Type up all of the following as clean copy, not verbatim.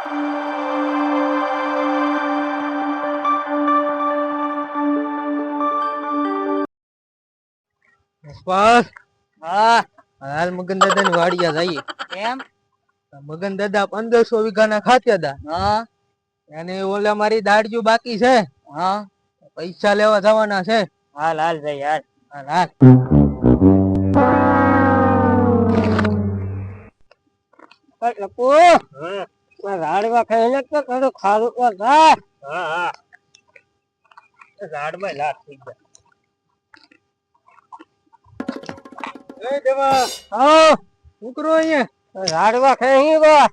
બસ હા હાલ મગન દાદા ની વાડિયા જઈએ. કેમ? મગન દાદા 1500 વીઘાના ખાત્યા હતા. હા અને ઓલા મારી દાડિયું બાકી છે. હા પૈસા લેવા જવાના છે. હાલ હાલ ભાઈ હાલ હાલ હાલ. લપુ રાડવા ખાઈને તો થોડું ખારું તો થાય. હા હા ઝાડમાં લાટ થઈ ગયા. એ દેવા આવો ઉકરો અહીંયા રાડવા ખાઈ ગયો.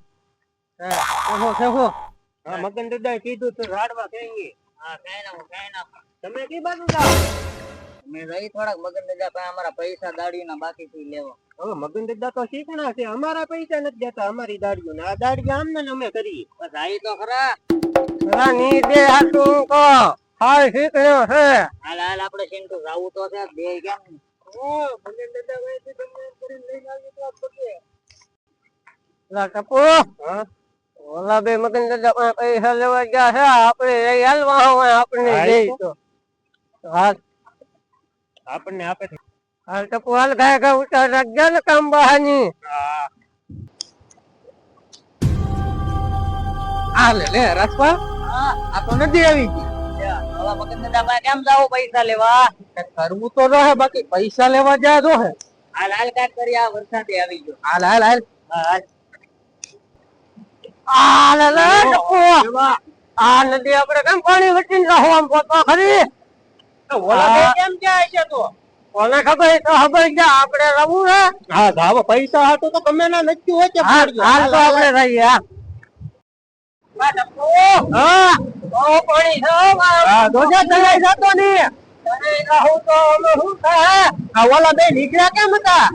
હા મગન દાદા કીધું તો ઝાડવા ખાઈ. હા ખાઈ નાખો. તમે કી બાજુ જાઓ? મેં રહી થોડાક મગન દાદા પાસે અમારા પૈસા દાડીના બાકી થી લેવો. હવે મગન દાદા તો શીખણા છે. અમારા પૈસા નથી દેતા અમારી દાડિયું ને આ દાડિયા આમને ને અમે કરીએ. બસ આઈ તો ખરા. ખરા ની દે હાટું કો હાલ શીખણ્યો છે. હાલ હાલ આપણે સિંટુ જાવું તો છે બે કેમ ઓ મગન દાદા વેચી તમને એમ કરીને લઈને આવી તો પગે. લા ટપુ હા ઓલા બે મગન દાદા પાસે પૈસા લેવા ગયા છે આપણે લઈ હાલવા હોય આપણે લઈ તો હાલ આપણને આપે છે. હાલ ટપુ હાલ ગાય ગાય ઉતાર રાખજો ને કામ બહાની. આ લે લે રાજપા આ તો નથી આવી ગઈ. ઓલા મગન દાદા પાસે કેમ જાવ પૈસા લેવા? કરવું તો રહે બાકી પૈસા લેવા જાય તો હે. હાલ હાલ કાટ કરી આ વરસાદે આવી ગયો. હાલ હાલ હાલ હાલ આ લે લે ટપુ આ નદી આપણે કેમ પાણી વટીને રહો આમ પોતો ખરી. ઓલા બે કેમ જાય છે તો? કોને ખબર તો ખબર છે આપણે રવું હે. હા ધાવ પૈસા હાટો તો ગમે ના નક્કી હોય કે હાલ હાલ તો આપણે રહીએ હા. હા ઓ પાણી છે હા દોજા ચલાઈ જતો ને. રહું તો અમે શું થાય? આ ઓલા બે નીકળ્યા કેમ હતા?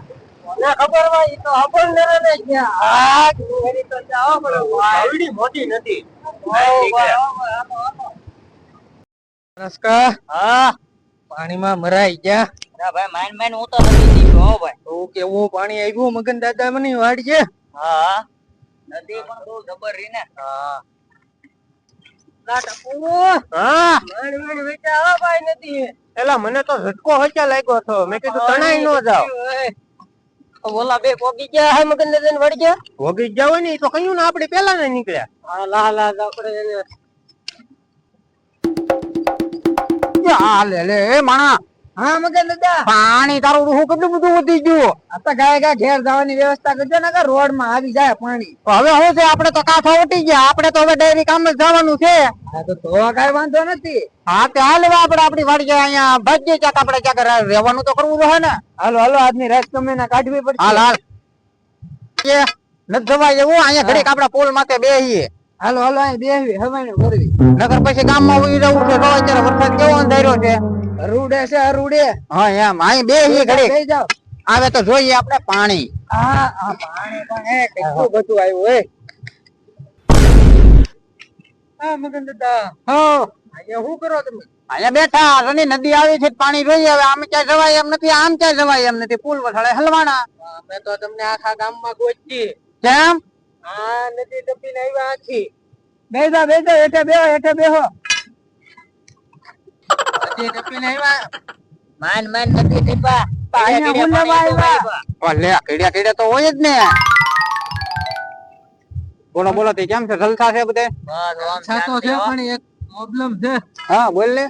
કોને ખબર હોય ઈ તો ખબર ન રહે ક્યાં. આ ઘડી તો જાઓ પડે. આવડી મોટી નથી. નમસ્કાર. હા પાણીમાં મરાઈ ગયા. ના ભાઈ માઈન માઈન હું તો નથી દીધો હો ભાઈ. તો કેવું પાણી આવ્યું મગન દાદા મને વાડીએ. હા નદી પણ બહુ જબર રહી ને. હા લા ટપુ હા માઈન માઈન વેચા હો ભાઈ નદી. એલા મને તો ઝટકો હચા લાગ્યો હતો. મેં કીધું તણાઈ નો જાવ. ઓલા બે પોગી ગયા હે મગન દાદા વળી ગયા. ભોગી જ જાવ ને ઈ તો કયું ને આપણે પેલા ને નીકળ્યા. હા લા લા આપણે એને આ લે લે એ માણા હા મગન દાદા પાણી તારું રૂહ કેટલું બધું વધી ગયું. આ તો ગાય ગાય ઘેર જવાની વ્યવસ્થા કરજો ને કે રોડ માં આવી જાય પાણી. તો હવે શું છે આપણે તો કાંઠો ઉઠી ગયા. આપણે તો હવે ડેરી કામ જ જવાનું છે. હા તો ધોવા કઈ વાંધો નથી. હા તે હાલ હવે આપણે આપણી વાડી અહીંયા ભાગ્ય ક્યાંક આપણે ક્યાંક રહેવાનું તો કરવું રહે ને. હાલો હાલો આજની રાત તમે ના કાઢવી પડશે. હાલ હાલ એ નથી જવાય એવું. અહીંયા ઘડીક આપણે પુલ માથે બેહીએ. હાલો હાલો અહીં બેહવી હવાને ભરવી. નગર પછી ગામમાં ઉઈ જવું છે તો અત્યારે વરસાદ કેવો અંધાર્યો છે. હરુડે છે હરુડે. હા એમ અહીં બેહીએ ઘડીક. બેહી જાઓ. આવે તો જોઈએ આપણે પાણી. હા આ પાણી પણ હે કેટલું બધું આવ્યું હે. હા મગન દાદા હા અહીંયા શું કરો તમે? અહીંયા બેઠા રની નદી આવી છે પાણી જોઈએ. હવે આમ ક્યાંય જવાય એમ નથી આમ ક્યાંય જવાય એમ નથી. પુલ વસાડે હલવાના. અમે તો તમને આખા ગામમાં ગોચી. કેમ આ નદી ટપીને આવ્યા આખી. બેસા બેસા હેઠે બેહો હેઠે બેહો. નદી ટપીને આવ્યા. માન માન નદી ટીપા. અહીંયા હુંલવા આવ્યા. લે કીડિયા કીડિયા તો હોય જ ને. બોલો બોલો તે કેમ છે? જલસા છે બધે? અચ્છા તો છે પણ એક પ્રોબ્લેમ છે. હા બોલ લે.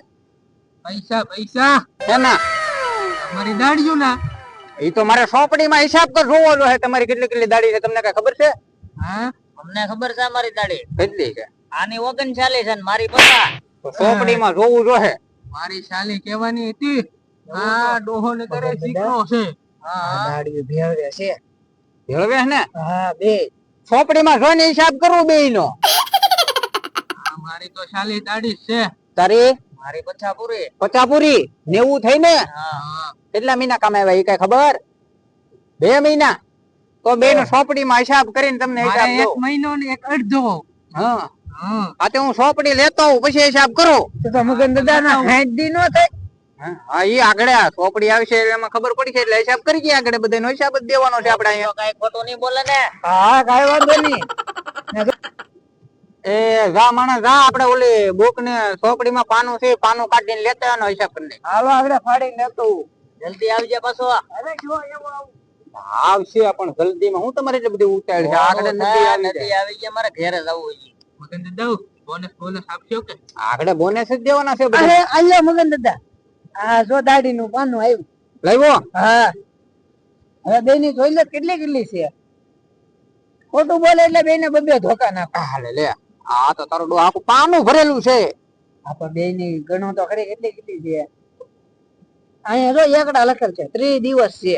પૈસા પૈસા કેના? મારી દાડિયું ના. ઈ તો મારે સોપડીમાં હિસાબ કર જોવો છે. તમારી કેટલી કેટલી દાડી છે તમને કઈ ખબર છે? હા અમને ખબર છે મારી દાડી કેટલી છે? આની 39 છે ને મારી 50. તો સોપડીમાં જોવું જોહે. મારી શાલી કહેવાની હતી આ ડોહો ને કરે શીખનો છે. હા દાડિયું ભેળવે છે. ભેળવે ને? હા બે સોપડીમાં જોઈને હિસાબ કરવું બેયનો. મારી તો શાલી દાડી છે. તારી મારી 50 પૂરી. 50 પૂરી 90 થઈ ને? હા કેટલા મહિના કામ આવ્યા એ કઈ ખબર? 2 મહિના. તો બે નો સોપડીમાં હિસાબ કરીને તમને હિસાબ એક મહિનો ને એક અડધો. હા હા આ તે હું સોપડી લેતો આવું પછી હિસાબ કરું. તો મગન દાદા ના 60 દી નો થાય. હા ઈ આગળ સોપડી આવશે એમાં ખબર પડી છે એટલે હિસાબ કરી ગયા આગળ બધાનો હિસાબ જ દેવાનો છે આપણે અહીંયા. કઈ ખોટું નહીં બોલે ને. હા કઈ વાંધો નહીં. એ જા માણસ જા, આપણે ઓલી બુક ને ચોપડીમાં પાનું છે, પાનું કાઢીને લેતા આવવાનો હિસાબ કરી નાખ. હાલો આગળ ફાડીને લેતો જલ્દી આવજે પાછો. અરે જો એવો આવું આવશે પણ જલ્દીમાં. હું તમારે એટલી બધી ઉતાળ છે, આગળ નથી આવી નથી જાય. આવી ગયા, મારે ઘેરે જવું છે. મગન દઉં બોનસ બોનસ આપશો કે? આગળ બોનસ જ દેવાના છે બધા. અરે આલ્યો મગન દાદા આ જો દાઢી નું પાનું આવ્યું લાવ્યો? હા હવે બે ની જોઈ લે કેટલી કેટલી છે ખોટું બોલે એટલે બે ને બબે ધોકા નાખે હાલે લે, આ તો તારું ડો આખું પાનું ભરેલું છે. આપડે બે ની ગણો તો ખરી કેટલી કેટલી છે અહીંયા જો એકડા લખેલ છે 30 દિવસ છે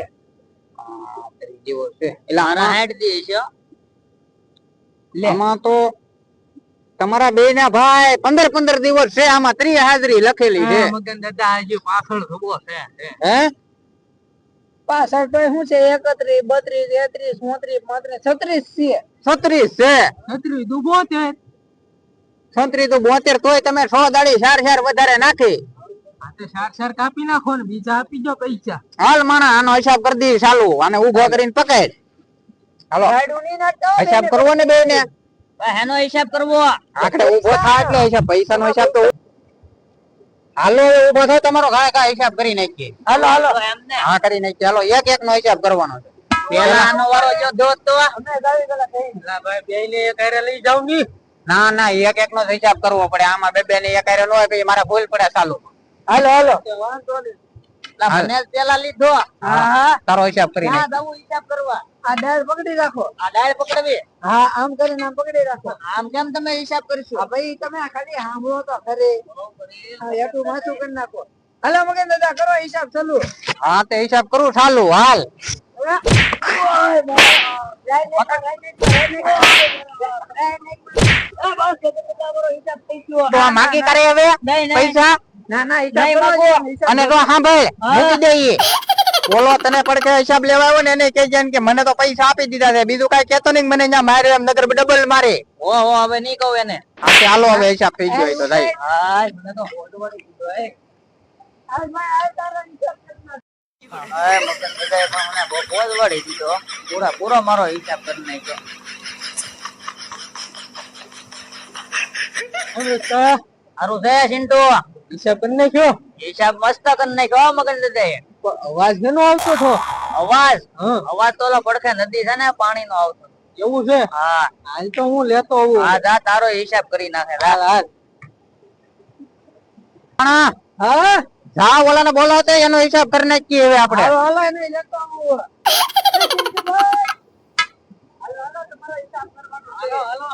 જેવો છે એટલે મારા આના 60 દી છે. આમાં તો તમારા બે ના ભાઈ 15 દિવસ છે, આમાં 30 હાજરી લખેલી છે. મગન દાદા હજુ પાછળ થવો છે. હે પાછળ તો શું છે 31 32 33 34 35 36 36 છે છે. 36 દુબો છે. 36 તો 72 તોય તમે 100 દાડી 4 વધારે નાખી. આ તો 4 કાપી નાખો ને બીજા આપી દો પૈસા. હાલ માણા આનો હિસાબ કરી દી ચાલુ, આને ઉભો કરીને પકડ. હાલો ગાડું નહીં નાખતા હો હિસાબ કરવો ને બે ને. એનો હિસાબ કરવો. આખરે ઉભો થાય એટલે હિસાબ, પૈસાનો હિસાબ તો હાલો ઉભો થાય તમારો ઘા હિસાબ કરી નાખીએ. હાલો હાલો એમને હા કરી નાખીએ. હાલો એક એક નો હિસાબ કરવાનો છે. પેલા આનો વારો જો દોત તો અમે ગાડી પેલા કઈ લા ભાઈ બે ને એક હારે લઈ જાવ ની. ના ના એક એક નો જ હિસાબ કરવો પડે, આમાં બે બે ને એક હારે ન હોય પછી મારા ભૂલ પડે. ચાલુ હાલો હાલો લા મને જ પેલા લીધો. હા હા તારો હિસાબ કરી નાખ. ના દઉં હિસાબ કરવા. આ ડાળ પકડી રાખો આ ડાળ પકડવી. હા આમ કરીને આમ પકડી રાખો આમ કેમ તમે હિસાબ કરશો? હા ભાઈ તમે આ ખાલી સાંભળો તો ખરે હા, એટું માથું કરી નાખો હાલો મગન દાદા કરો હિસાબ ચાલુ હા તે હિસાબ કરું ચાલુ. હાલ તો આ માગી કરે હવે પૈસા ના ના નહીં હિસાબ માગો. કરો, હિસાબ અને તો સાંભળ મૂકી દઈએ. બોલો તને પડખે હિસાબ લેવા આવ્યો ને એને કહેજે કે મને તો પૈસા આપી દીધા છે, બીજું કઈ કેતો નહીં. મને અહીંયા મારે એમ નગર ડબલ મારે. ઓ હવે નહીં કહું એને. હા તે હાલો હવે હિસાબ થઈ ગયો હોય તો થાય. હા મને તો હોડવાડી દીધો એ. હાલ ભાઈ, હાલ તારો હિસાબ કરી નાખ. હા મગન દાદાએ પણ મને બહુ હોડવાડી દીધો. પૂરો મારો હિસાબ કરી નાખ્યો. સારું છે ચિંટુ. હિસાબ કરી નાખ્યો હિસાબ મસ્ત કરી નાખ્યો મગન દાદાએ. અવાજ કેનો આવતો હતો અવાજ હા અવાજ તો ઓલો પડખે નદી છે ને પાણી નો આવતો. એવું છે હા હાલ તો હું લેતો આવું હા જા તારો હિસાબ કરી નાખે જા. હાલ હા હા જા ઓલાને બોલાવતો એનો હિસાબ કરી નાખીએ હવે આપણે. હાલો હાલો એને લેતો આવું હાલો હાલો તમારો હિસાબ કરવાનો હાલો હાલો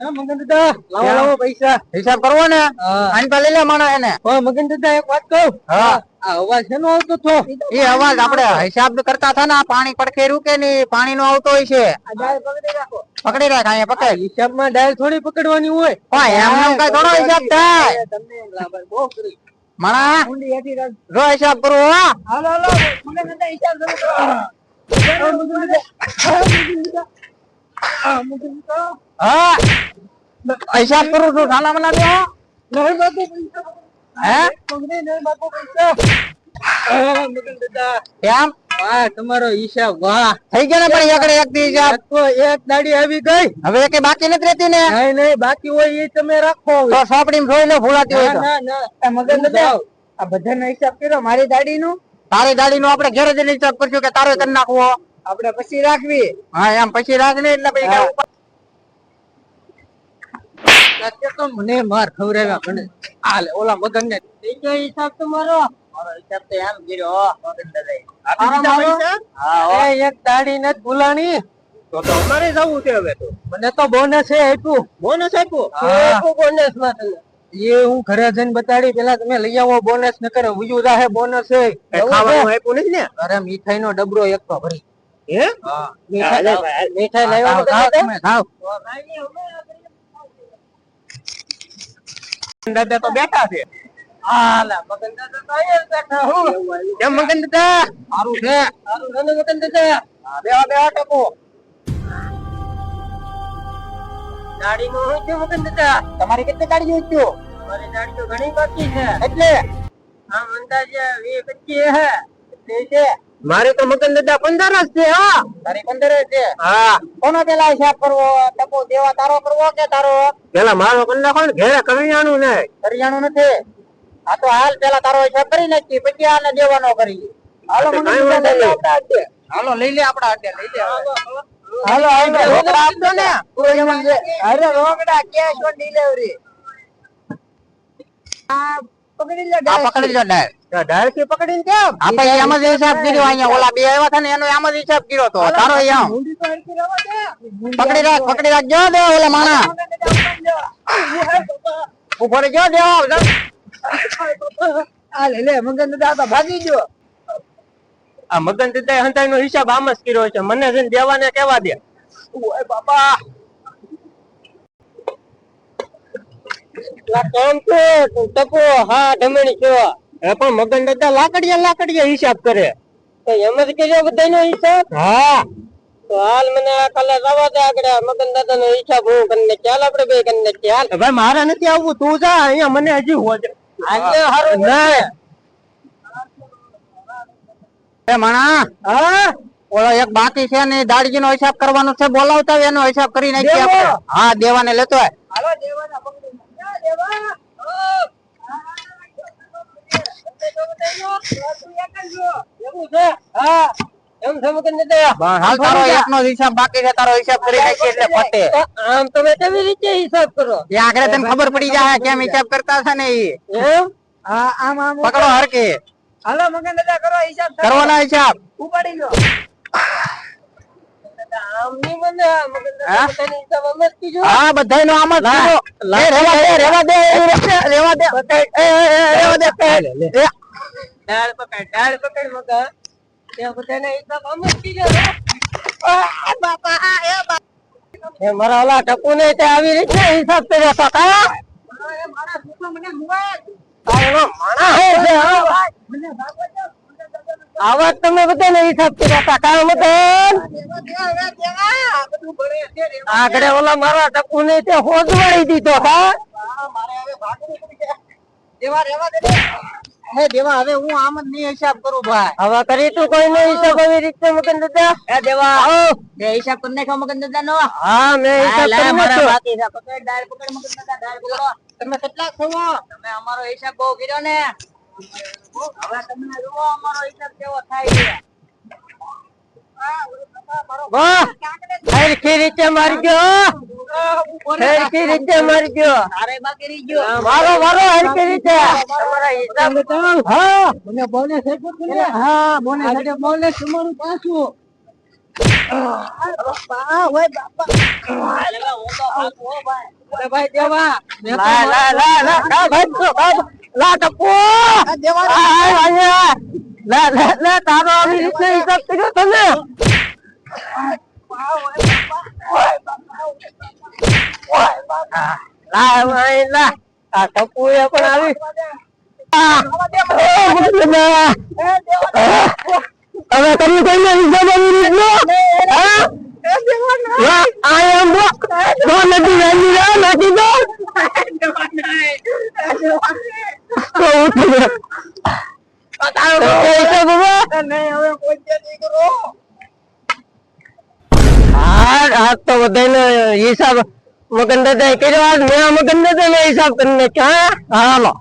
હા મગન દાદા લાવો લાવો પૈસા હિસાબ કરવો ને હા આની પાસે લઈ લે માણસ એને. હા મગન દાદા એક વાત કહું હા આ અવાજ કેનો આવતો હતો એ અવાજ આપણે હિસાબ કરતા હતા ને આ પાણી પડખે રૂકે ને પાણી નો આવતો હોય છે. આ ડાળ પકડી રાખો પકડી રાખ અહીંયા પકડ. હિસાબમાં ડાળ થોડી પકડવાની હોય એમ એમ કઈ થોડો હિસાબ થાય. તમને લાભાર બહુ કરી માણા ઊંડી હેઠી રાખ જો હિસાબ કરવો. હા હાલો હાલો મગન દાદા હિસાબ શરૂ કરો હા, મગન દાદા. હા, મગન દાદા. હા, મગન દાદા. હા હિસાબ કરું છું સાલા મના દો. નહીં બાપુ પૈસા હે મગને નહીં બાપુ પૈસા હા, મગન દાદા કેમ વાહ તમારો હિસાબ વાહ થઈ ગયા ને પણ એકડે એક દી હિસાબ. તો એક દાડી આવી ગઈ હવે કે બાકી નથી રહેતી ને નહીં નહીં બાકી હોય એ તમે રાખો તો સોપડી જોઈ લો ભૂલાતી હોય તો. ના ના આ મગન દાદા આ બધાનો હિસાબ કર્યો મારી દાડી નું તારી દાડી નો આપણે ઘરે જઈને હિસાબ કરશું કે તારો કરી નાખવો. આપણે પછી રાખવી હા એમ પછી રાખ ને એટલે પછી હા. કાંઈ અત્યારે તો મને માર ખવડાવ્યા મને હાલે ઓલા મગન ને થઈ ગયો હિસાબ તમારો મારો હિસાબ તો એમ કર્યો મગન દાદાએ. આપી દીધા પૈસા? હા હો. એ એક દાડી ને ભૂલાણી તો અમારે જવું છે હવે તો મને તો બોનસ આપ્યું બોનસ આપ્યું બોનસ માં તને એ હું ઘરે જઈને બતાડી પેલા તમે લઈ આવો બોનસ ન કરે ઉયું જાહે બોનસ છે ખાવાનું આપ્યું નથી ને. અરે મીઠાઈ નો ડબરો એક તો ભરી હે હા મીઠાઈ લાવ્યા ખાવ, બધા તમે ખાવ. દાદા તો બેઠા છે. હાલા મગન દાદા તો અહીંયા જ બેઠા હું કેમ મગન દાદા સારું છે. સારું છે ને મગન દાદા બેહો બેહો ટકો. દાડીમાં હું છું મગન દાદા તમારી કેટલી ગાડી જોઈતું? મારી દાડી તો ઘણી બાકી છે એટલે આમ અંદાજે 20-25 હે એટલે છે મારે તો મગન દાદા 15 જ છે. હા તારી 15 છે. હા કોનો પેલા હિસાબ કરવો? ટપુ દેવા તારો કરવો કે તારો? પેલા મારો કરી નાખો ને, ઘેરે કરિયાણું ને કરિયાણું નથી. આ તો હાલ પેલા તારો હિસાબ કરી નાખી, પછી આને દેવાનો કરી. હાલો હાલો લઈ લે આપડા અડ્ડે લઈ લે. હાલો રોકડા આપજો ને. અરે રોકડા કેશ ઓન ડિલિવરી. આ પકડી લે ડાયરેક્ટ. ડાયરેક્ટ પકડીને કેમ આપણે એમ જ હિસાબ કર્યો. અહીંયા ઓલા બે આવ્યા હતા ને એનો એમ જ હિસાબ કર્યો તો તારો એમ પકડી રાખ જો દે ઓલા માણા ઉભો રહી જો દેવા આ લે મગન દાદા તો ભાગી ગયો. આ મગન દાદા હંતાઈ નો હિસાબ આમ જ કર્યો છે. મને જઈને દેવાને કેવા દે. ઓય બાપા કેમ છે ટપો? હા ઢમણી કેવા? પણ મગન દાદા લાકડીયા હિસાબ કરે. તો એમ જ કર્યો બધાનો હિસાબ? હા તો હાલ મને કાલે રવા દે આગળ. મગન દાદા નો હિસાબ હું કરીને ચાલ આપણે બે કરીને ચાલ. ભાઈ મારે નથી આવવું, તું જા. અહીંયા મને હજી હોજ એ માણા હા ઓલો એક બાકી છે ને દાડજી નો હિસાબ કરવાનો છે. બોલાવતા હોય એનો હિસાબ કરી નાખીએ આપણે. હા દેવાને લેતો હોય. હાલો દેવાના પકડી દેવા. હા એમ છે મગન દાદા. હાલ તારો એકનો જ હિસાબ બાકી છે. તારો હિસાબ કરી નાખીએ એટલે પતે. આમ તમે કેવી રીતે હિસાબ કરો? એ આગળ તને ખબર પડી જાય કેમ હિસાબ કરતા છે ને ઈ. એમ હા આમ આમ પકડો હરકે. હાલો મગન દાદા કરો હિસાબ. કરવાનો હિસાબ ઉપાડી લો. હા બધાયનો આમ જ કીધો. રેવા દે ડાળ પકડ મગા. ત્યાં બધાને હિસાબ આમ જ કીધો. એ મારા ઓલા ટપુ ને તે આવી રીતે હિસાબ કર્યો તો કા? આવા તમે બધાને હિસાબ કર્યા હતા કા? મગન આગળ ઓલા મારા ટપુ ને તે હોજવાડી દીધો કા? હે દેવા હવે હું આમ જ નહીં હિસાબ કરું ભાઈ. હવે કરી તું કોઈ નો હિસાબ આવી રીતે મગન દાદા? હે દેવા તે હિસાબ કરી નાખ્યો મગન દાદા નો. હા મેં હિસાબ કરી નાખ્યો. બાકી છે. પકડ ડાળ પકડ મગન દાદા ડાળ પકડો. તમે કેટલા છો? તમે અમારો હિસાબ બહુ કર્યો ને. હવે તમને જુઓ અમારો હિસાબ કેવો થાય છે. વાહ હરખી રીતે મારી ગયો. હરખી રીતે મારી ગયો. તારે બાકી રહી ગયો. મારો હરખી રીતે. તમારા હિસાબ હા મને બોનસ આપ્યો ને. હા બોનસ આપ્યો. બોનસ તમારું પાછું. ભાઈ દેવા લા ટપુ લા તારો આવી રીતે હિસાબ કર્યો તમે. લા આ ટપુ એ પણ આવી. હવે તમે કોઈને હિસાબ આવી રીતનો નથી દો. હા તો બધાને હિસાબ મગન દાદા કર્યો. મેં મગન દાદા હિસાબ કરીને ક્યાં હાલો